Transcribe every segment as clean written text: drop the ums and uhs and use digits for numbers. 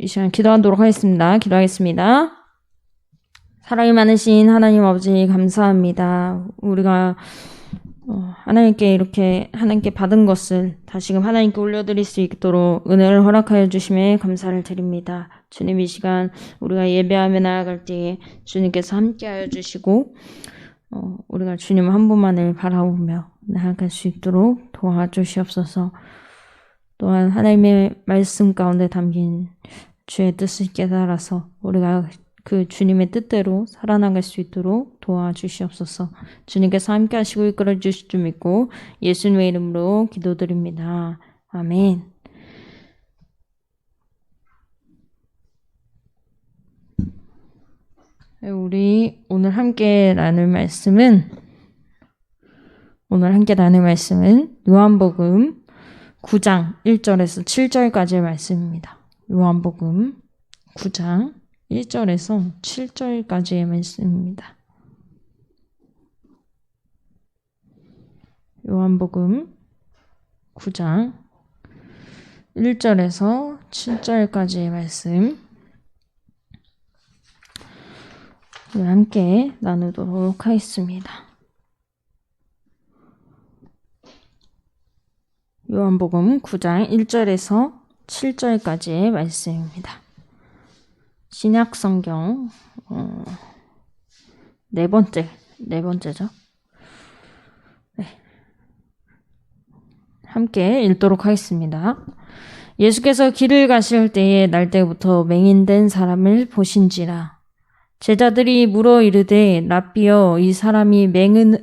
시간 기도하도록 하겠습니다. 기도하겠습니다. 사랑이 많으신 하나님 아버지 감사합니다. 우리가 하나님께 이렇게 하나님께 받은 것을 다시금 하나님께 올려드릴 수 있도록 은혜를 허락하여 주심에 감사를 드립니다. 주님, 이 시간 우리가 예배하며 나아갈 때에 주님께서 함께하여 주시고 우리가 주님 한 분만을 바라보며 나아갈 수 있도록 도와주시옵소서. 또한 하나님의 말씀 가운데 담긴 주의 뜻을 깨달아서 우리가 그 주님의 뜻대로 살아나갈 수 있도록 도와주시옵소서. 주님께서 함께 하시고 이끌어 주실 줄 믿고 예수님의 이름으로 기도드립니다. 아멘. 우리 오늘 함께 나눌 말씀은 요한복음 9장 1절에서 7절까지의 말씀입니다. 요한복음 9장 1절에서 7절까지의 말씀입니다. 요한복음 9장 1절에서 7절까지의 말씀 우리 함께 나누도록 하겠습니다. 요한복음 9장 1절에서 7절까지의 말씀입니다. 신약성경 네 번째죠. 네. 함께 읽도록 하겠습니다. 예수께서 길을 가실 때에 날때부터 맹인된 사람을 보신지라. 제자들이 물어 이르되 랍비여, 이 사람이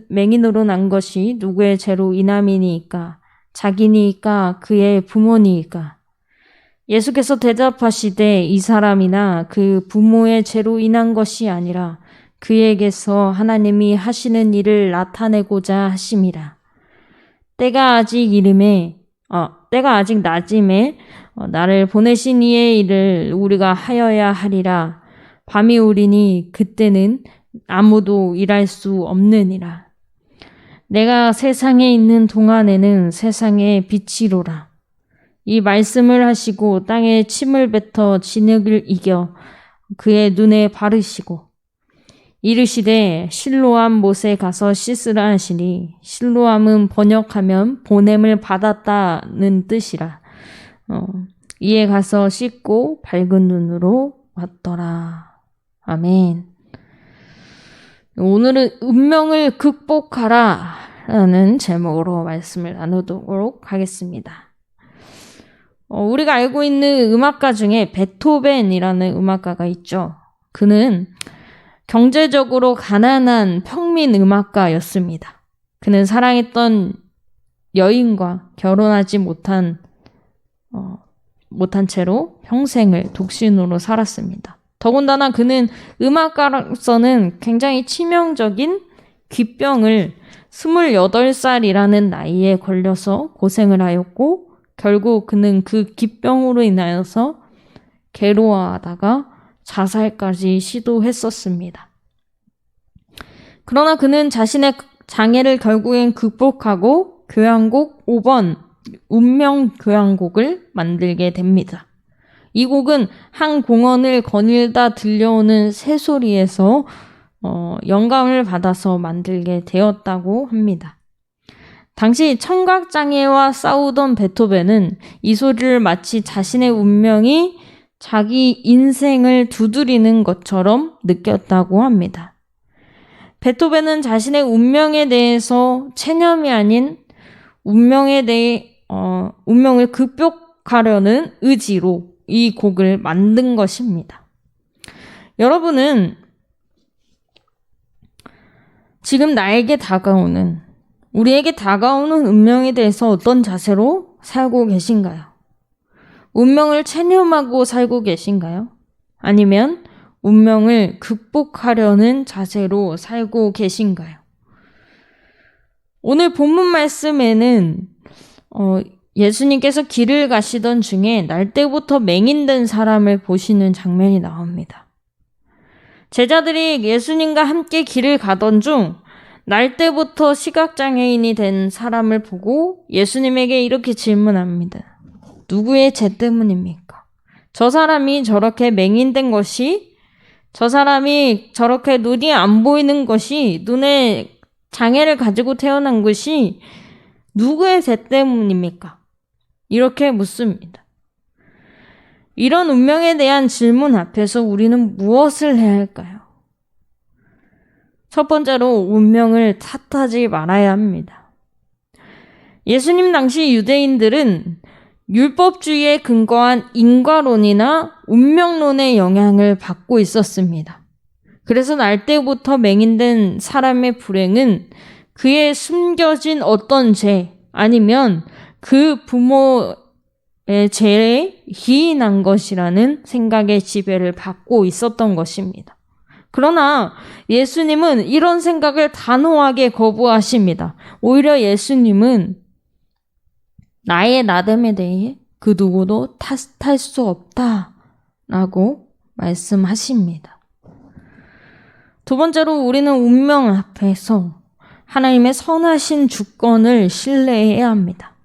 맹인으로 난 것이 누구의 죄로 인함이니이까? 자기니이까 그의 부모니이까? 예수께서 대답하시되 이 사람이나 그 부모의 죄로 인한 것이 아니라 그에게서 하나님이 하시는 일을 나타내고자 하심이라. 때가 아직 낮임에 나를 보내신 이의 일을 우리가 하여야 하리라. 밤이 오리니 그때는 아무도 일할 수 없느니라. 내가 세상에 있는 동안에는 세상의 빛이로라. 이 말씀을 하시고 땅에 침을 뱉어 진흙을 이겨 그의 눈에 바르시고 이르시되 실로암 못에 가서 씻으라 하시니, 실로암은 번역하면 보냄을 받았다는 뜻이라. 이에 가서 씻고 밝은 눈으로 왔더라. 아멘. 오늘은 운명을 극복하라 라는 제목으로 말씀을 나누도록 하겠습니다. 우리가 알고 있는 음악가 중에 베토벤이라는 음악가가 있죠. 그는 경제적으로 가난한 평민 음악가였습니다. 그는 사랑했던 여인과 결혼하지 못한 채로 평생을 독신으로 살았습니다. 더군다나 그는 음악가로서는 굉장히 치명적인 귀병을 28살이라는 나이에 걸려서 고생을 하였고, 결국 그는 그 기병으로 인하여서 괴로워하다가 자살까지 시도했었습니다. 그러나 그는 자신의 장애를 결국엔 극복하고 교향곡 5번 운명 교향곡을 만들게 됩니다. 이 곡은 한 공원을 거닐다 들려오는 새소리에서 영감을 받아서 만들게 되었다고 합니다. 당시 청각장애와 싸우던 베토벤은 이 소리를 마치 자신의 운명이 자기 인생을 두드리는 것처럼 느꼈다고 합니다. 베토벤은 자신의 운명에 대해서 체념이 아닌 운명을 극복하려는 의지로 이 곡을 만든 것입니다. 여러분은 지금 우리에게 다가오는 운명에 대해서 어떤 자세로 살고 계신가요? 운명을 체념하고 살고 계신가요? 아니면 운명을 극복하려는 자세로 살고 계신가요? 오늘 본문 말씀에는 예수님께서 길을 가시던 중에 날때부터 맹인된 사람을 보시는 장면이 나옵니다. 제자들이 예수님과 함께 길을 가던 중 날때부터 시각장애인이 된 사람을 보고 예수님에게 이렇게 질문합니다. 누구의 죄 때문입니까? 저 사람이 저렇게 맹인된 것이, 저 사람이 저렇게 눈이 안 보이는 것이, 눈에 장애를 가지고 태어난 것이 누구의 죄 때문입니까? 이렇게 묻습니다. 이런 운명에 대한 질문 앞에서 우리는 무엇을 해야 할까요? 첫 번째로 운명을 탓하지 말아야 합니다. 예수님 당시 유대인들은 율법주의에 근거한 인과론이나 운명론의 영향을 받고 있었습니다. 그래서 날 때부터 맹인된 사람의 불행은 그의 숨겨진 어떤 죄 아니면 그 부모의 죄에 기인한 것이라는 생각의 지배를 받고 있었던 것입니다. 그러나 예수님은 이런 생각을 단호하게 거부하십니다. 오히려 예수님은 나의 나됨에 대해 그 누구도 탓할 수 없다라고 말씀하십니다. 두 번째로 우리는 운명 앞에서 하나님의 선하신 주권을 신뢰해야 합니다.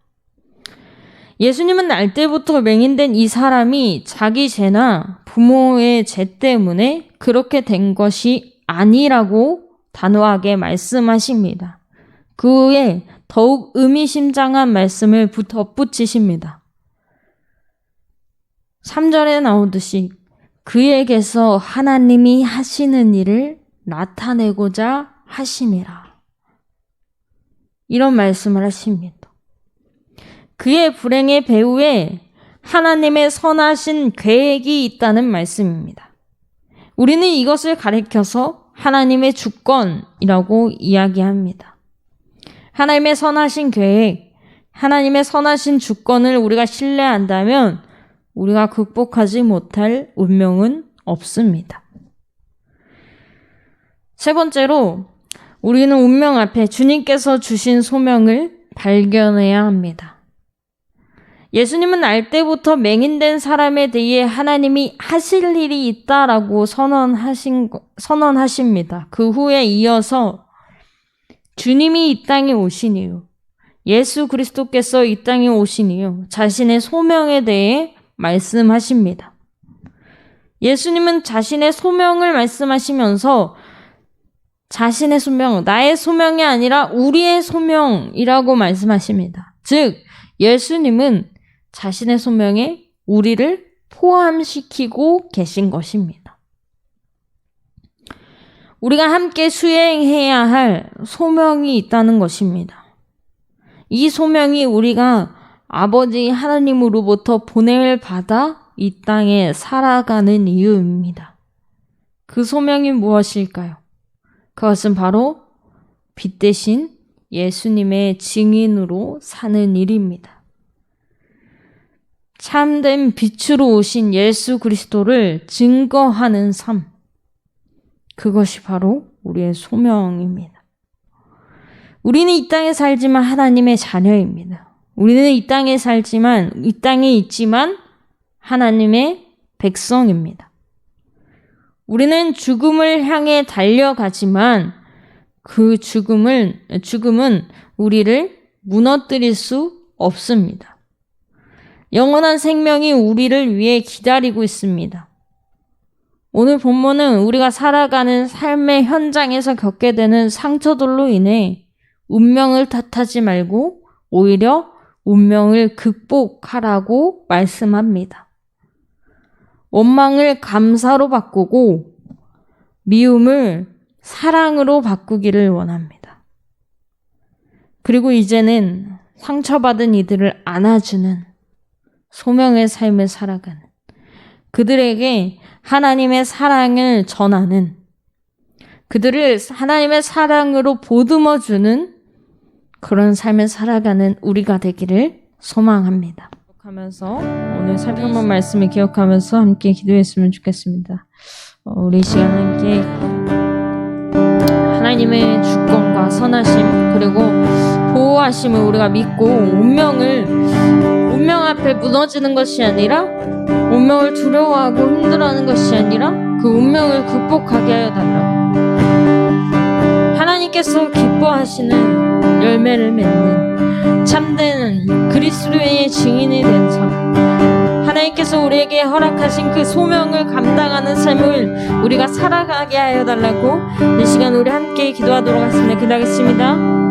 예수님은 날 때부터 맹인된 이 사람이 자기 죄나 부모의 죄 때문에 그렇게 된 것이 아니라고 단호하게 말씀하십니다. 그 후에 더욱 의미심장한 말씀을 덧붙이십니다. 3절에 나오듯이 그에게서 하나님이 하시는 일을 나타내고자 하심이라. 이런 말씀을 하십니다. 그의 불행의 배후에 하나님의 선하신 계획이 있다는 말씀입니다. 우리는 이것을 가리켜서 하나님의 주권이라고 이야기합니다. 하나님의 선하신 계획, 하나님의 선하신 주권을 우리가 신뢰한다면 우리가 극복하지 못할 운명은 없습니다. 세 번째로 우리는 운명 앞에 주님께서 주신 소명을 발견해야 합니다. 예수님은 날 때부터 맹인된 사람에 대해 하나님이 하실 일이 있다라고 선언하십니다. 그 후에 이어서 주님이 이 땅에 오신 이유, 예수 그리스도께서 이 땅에 오신 이유, 자신의 소명에 대해 말씀하십니다. 예수님은 자신의 소명을 말씀하시면서 자신의 소명, 나의 소명이 아니라 우리의 소명이라고 말씀하십니다. 즉, 예수님은 자신의 소명에 우리를 포함시키고 계신 것입니다. 우리가 함께 수행해야 할 소명이 있다는 것입니다. 이 소명이 우리가 아버지 하나님으로부터 보냄을 받아 이 땅에 살아가는 이유입니다. 그 소명이 무엇일까요? 그것은 바로 빛 대신 예수님의 증인으로 사는 일입니다. 참된 빛으로 오신 예수 그리스도를 증거하는 삶, 그것이 바로 우리의 소명입니다. 우리는 이 땅에 살지만 하나님의 자녀입니다. 우리는 이 땅에 살지만, 이 땅에 있지만 하나님의 백성입니다. 우리는 죽음을 향해 달려가지만 그 죽음은 우리를 무너뜨릴 수 없습니다. 영원한 생명이 우리를 위해 기다리고 있습니다. 오늘 본문은 우리가 살아가는 삶의 현장에서 겪게 되는 상처들로 인해 운명을 탓하지 말고 오히려 운명을 극복하라고 말씀합니다. 원망을 감사로 바꾸고 미움을 사랑으로 바꾸기를 원합니다. 그리고 이제는 상처받은 이들을 안아주는 소명의 삶을 살아가는, 그들에게 하나님의 사랑을 전하는, 그들을 하나님의 사랑으로 보듬어주는 그런 삶을 살아가는 우리가 되기를 소망합니다. 기억하면서 오늘 살펴본 말씀을 기억하면서 함께 기도했으면 좋겠습니다. 우리 시간 함께 하나님의 주권과 선하심 그리고 보호하심을 우리가 믿고 운명 앞에 무너지는 것이 아니라, 운명을 두려워하고 힘들어하는 것이 아니라 그 운명을 극복하게 하여 달라고, 하나님께서 기뻐하시는 열매를 맺는 참된 그리스도의 증인이 된 삶, 하나님께서 우리에게 허락하신 그 소명을 감당하는 삶을 우리가 살아가게 하여 달라고 이 시간 우리 함께 기도하도록 하겠습니다. 기도하겠습니다.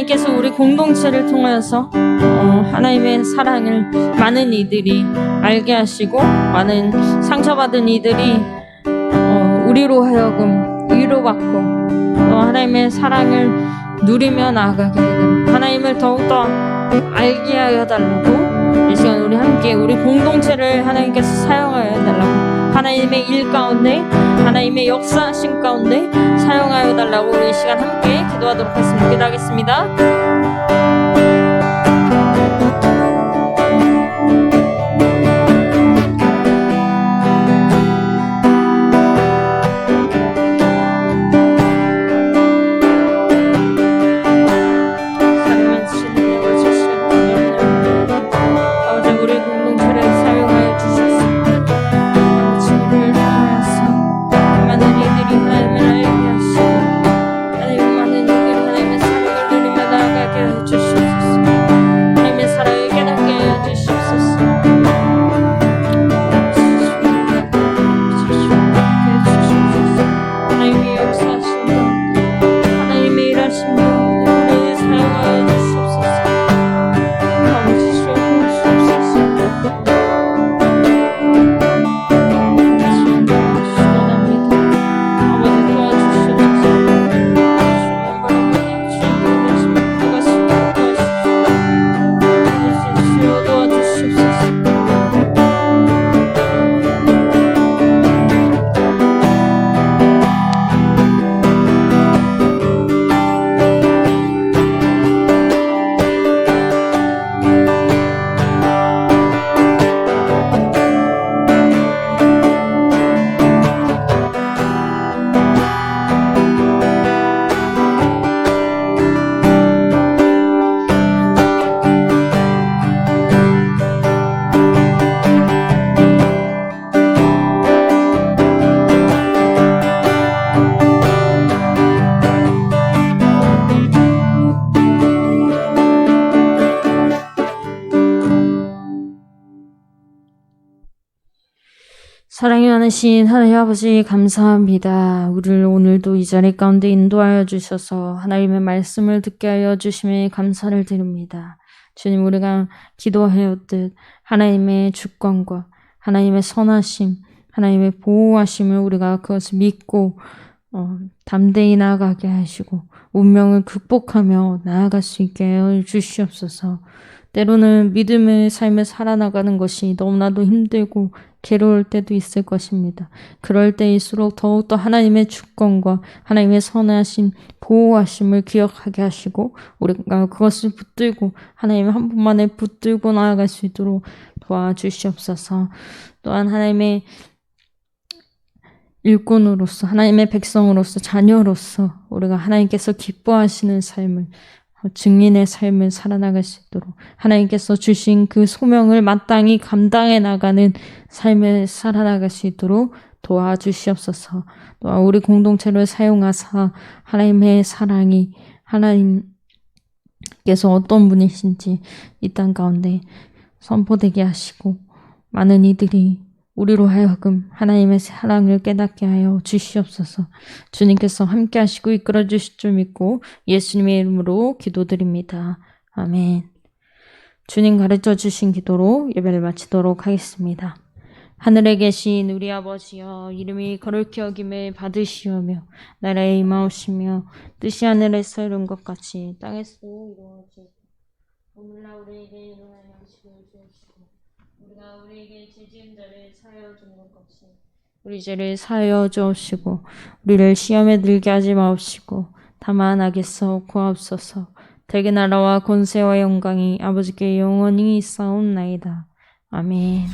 하나님께서 우리 공동체를 통하여서 하나님의 사랑을 많은 이들이 알게 하시고 많은 상처받은 이들이 우리로 하여금 위로받고 또 하나님의 사랑을 누리며 나아가게 되는 하나님을 더욱더 알게 하여 달라고 이 시간 우리 함께 우리 공동체를 하나님께서 사용하여 달라고 하나님의 일 가운데 하나님의 역사하신 가운데 사용하여 달라고 우리 이 시간 함께 기도하도록 하겠습니다. 기도하겠습니다. 많으신 하나님 아버지 감사합니다. 우리를 오늘도 이 자리 가운데 인도하여 주셔서 하나님의 말씀을 듣게 하여 주심에 감사를 드립니다. 주님, 우리가 기도하였듯 하나님의 주권과 하나님의 선하심, 하나님의 보호하심을 우리가 그것을 믿고 담대히 나아가게 하시고 운명을 극복하며 나아갈 수 있게 하여 주시옵소서. 때로는 믿음의 삶을 살아나가는 것이 너무나도 힘들고 괴로울 때도 있을 것입니다. 그럴 때일수록 더욱더 하나님의 주권과 하나님의 선하신 보호하심을 기억하게 하시고 우리가 그것을 붙들고 하나님의 한 분만에 붙들고 나아갈 수 있도록 도와주시옵소서. 또한 하나님의 일꾼으로서 하나님의 백성으로서 자녀로서 우리가 하나님께서 기뻐하시는 삶을 증인의 삶을 살아나갈 수 있도록 하나님께서 주신 그 소명을 마땅히 감당해 나가는 삶을 살아나갈 수 있도록 도와주시옵소서. 또한 우리 공동체를 사용하사 하나님의 사랑이 하나님께서 어떤 분이신지 이 땅 가운데 선포되게 하시고 많은 이들이 우리로 하여금 하나님의 사랑을 깨닫게 하여 주시옵소서. 주님께서 함께 하시고 이끌어 주실 줄 믿고 예수님의 이름으로 기도드립니다. 아멘. 주님 가르쳐 주신 기도로 예배를 마치도록 하겠습니다. 하늘에 계신 우리 아버지여, 이름이 거룩히 여김을 받으시오며 나라에 임하오시며 뜻이 하늘에서 이룬 것 같이 땅에서도 이루어지고 오늘날 우리에게 일어나는 음식을 주시고 우리가 우리에게 죄지은 자를 사하여 준 것 같이 우리 죄를 사하여 주옵시고 우리를 시험에 들게 하지 마옵시고 다만 악에서 구하옵소서. 대개 나라와 권세와 영광이 아버지께 영원히 있사옵나이다. 아멘.